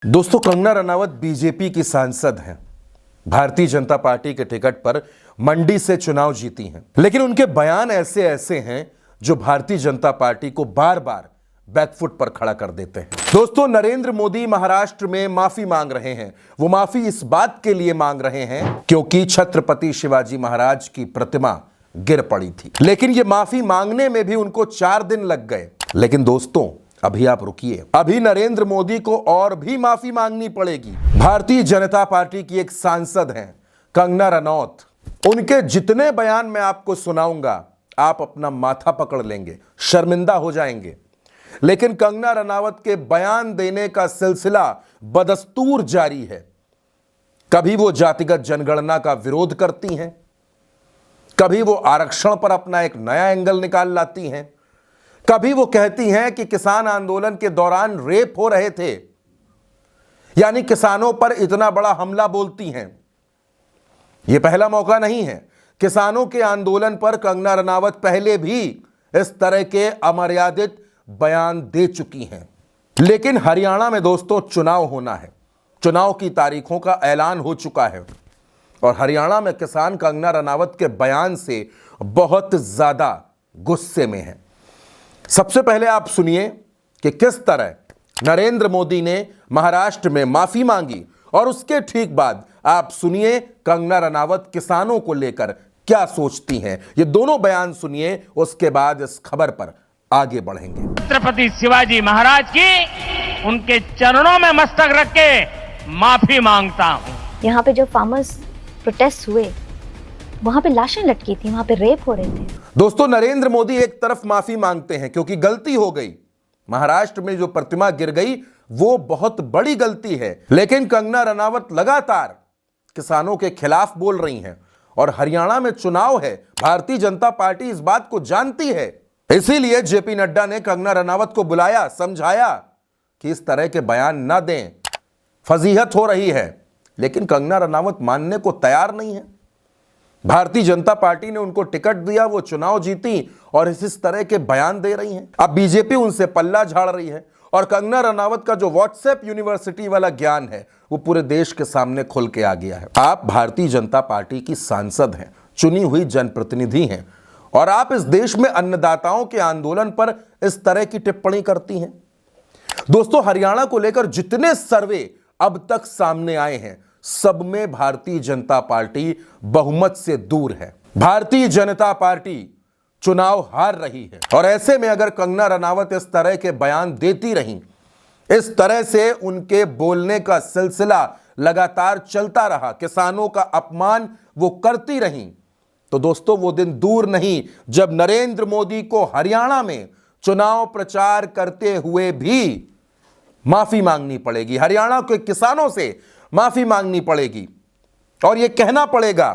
दोस्तों, कंगना रनावत बीजेपी की सांसद हैं। भारतीय जनता पार्टी के टिकट पर मंडी से चुनाव जीती हैं, लेकिन उनके बयान ऐसे ऐसे हैं जो भारतीय जनता पार्टी को बार बार बैकफुट पर खड़ा कर देते हैं। दोस्तों, नरेंद्र मोदी महाराष्ट्र में माफी मांग रहे हैं। वो माफी इस बात के लिए मांग रहे हैं क्योंकि छत्रपति शिवाजी महाराज की प्रतिमा गिर पड़ी थी, लेकिन ये माफी मांगने में भी उनको 4 दिन लग गए। लेकिन दोस्तों, अभी आप रुकिए, अभी नरेंद्र मोदी को और भी माफी मांगनी पड़ेगी। भारतीय जनता पार्टी की एक सांसद हैं कंगना रनौत। उनके जितने बयान मैं आपको सुनाऊंगा, आप अपना माथा पकड़ लेंगे, शर्मिंदा हो जाएंगे। लेकिन कंगना रनावत के बयान देने का सिलसिला बदस्तूर जारी है। कभी वो जातिगत जनगणना का विरोध करती हैं, कभी वो आरक्षण पर अपना एक नया एंगल निकाल लाती हैं, कभी वो कहती हैं कि किसान आंदोलन के दौरान रेप हो रहे थे, यानी किसानों पर इतना बड़ा हमला बोलती हैं। यह पहला मौका नहीं है। किसानों के आंदोलन पर कंगना रनावत पहले भी इस तरह के अमर्यादित बयान दे चुकी हैं। लेकिन हरियाणा में दोस्तों चुनाव होना है, चुनाव की तारीखों का ऐलान हो चुका है और हरियाणा में किसान कंगना रनावत के बयान से बहुत ज्यादा गुस्से में हैं। सबसे पहले आप सुनिए कि किस तरह नरेंद्र मोदी ने महाराष्ट्र में माफी मांगी और उसके ठीक बाद आप सुनिए कंगना रनावत किसानों को लेकर क्या सोचती हैं। ये दोनों बयान सुनिए, उसके बाद इस खबर पर आगे बढ़ेंगे। छत्रपति शिवाजी महाराज की उनके चरणों में मस्तक रख के माफी मांगता हूं। यहाँ पे जो फार्मर्स प्रोटेस्ट हुए, वहां पे लाशें लटकी थी, वहां पे रेप हो रहे थे। दोस्तों, नरेंद्र मोदी एक तरफ माफी मांगते हैं क्योंकि गलती हो गई, महाराष्ट्र में जो प्रतिमा गिर गई वो बहुत बड़ी गलती है। लेकिन कंगना रनावत लगातार किसानों के खिलाफ बोल रही हैं और हरियाणा में चुनाव है। भारतीय जनता पार्टी इस बात को जानती है, इसीलिए जेपी नड्डा ने कंगना रनावत को बुलाया, समझाया कि इस तरह के बयान ना दें, फजीहत हो रही है। लेकिन कंगना रनावत मानने को तैयार नहीं है। भारतीय जनता पार्टी ने उनको टिकट दिया, वो चुनाव जीती और इस तरह के बयान दे रही हैं। अब बीजेपी उनसे पल्ला झाड़ रही है और कंगना रनावत का जो व्हाट्सएप यूनिवर्सिटी वाला ज्ञान है वो पूरे देश के सामने खुल के आ गया है। आप भारतीय जनता पार्टी की सांसद हैं, चुनी हुई जनप्रतिनिधि हैं और आप इस देश में अन्नदाताओं के आंदोलन पर इस तरह की टिप्पणी करती हैं। दोस्तों, हरियाणा को लेकर जितने सर्वे अब तक सामने आए हैं, सब में भारतीय जनता पार्टी बहुमत से दूर है। भारतीय जनता पार्टी चुनाव हार रही है और ऐसे में अगर कंगना रनावत इस तरह के बयान देती रहीं, इस तरह से उनके बोलने का सिलसिला लगातार चलता रहा, किसानों का अपमान वो करती रहीं, तो दोस्तों वो दिन दूर नहीं जब नरेंद्र मोदी को हरियाणा में चुनाव प्रचार करते हुए भी माफी मांगनी पड़ेगी, हरियाणा के किसानों से माफी मांगनी पड़ेगी और यह कहना पड़ेगा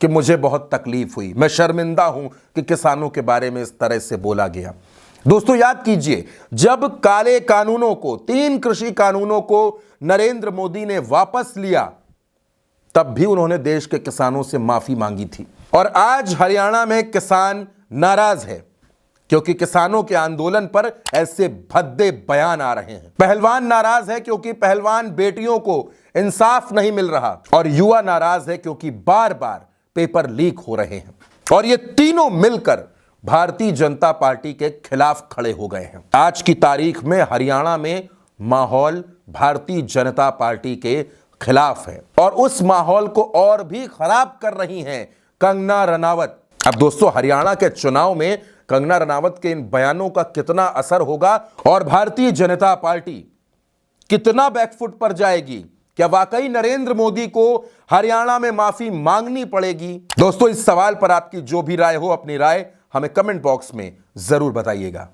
कि मुझे बहुत तकलीफ हुई, मैं शर्मिंदा हूं कि किसानों के बारे में इस तरह से बोला गया। दोस्तों, याद कीजिए, जब काले कानूनों को, 3 कृषि कानूनों को नरेंद्र मोदी ने वापस लिया, तब भी उन्होंने देश के किसानों से माफी मांगी थी। और आज हरियाणा में किसान नाराज है क्योंकि किसानों के आंदोलन पर ऐसे भद्दे बयान आ रहे हैं। पहलवान नाराज है क्योंकि पहलवान बेटियों को इंसाफ नहीं मिल रहा और युवा नाराज है क्योंकि बार बार पेपर लीक हो रहे हैं और ये तीनों मिलकर भारतीय जनता पार्टी के खिलाफ खड़े हो गए हैं। आज की तारीख में हरियाणा में माहौल भारतीय जनता पार्टी के खिलाफ है और उस माहौल को और भी खराब कर रही हैं कंगना रनावत। अब दोस्तों, हरियाणा के चुनाव में कंगना रनावत के इन बयानों का कितना असर होगा और भारतीय जनता पार्टी कितना बैकफुट पर जाएगी? क्या वाकई नरेंद्र मोदी को हरियाणा में माफी मांगनी पड़ेगी? दोस्तों, इस सवाल पर आपकी जो भी राय हो, अपनी राय हमें कमेंट बॉक्स में जरूर बताइएगा।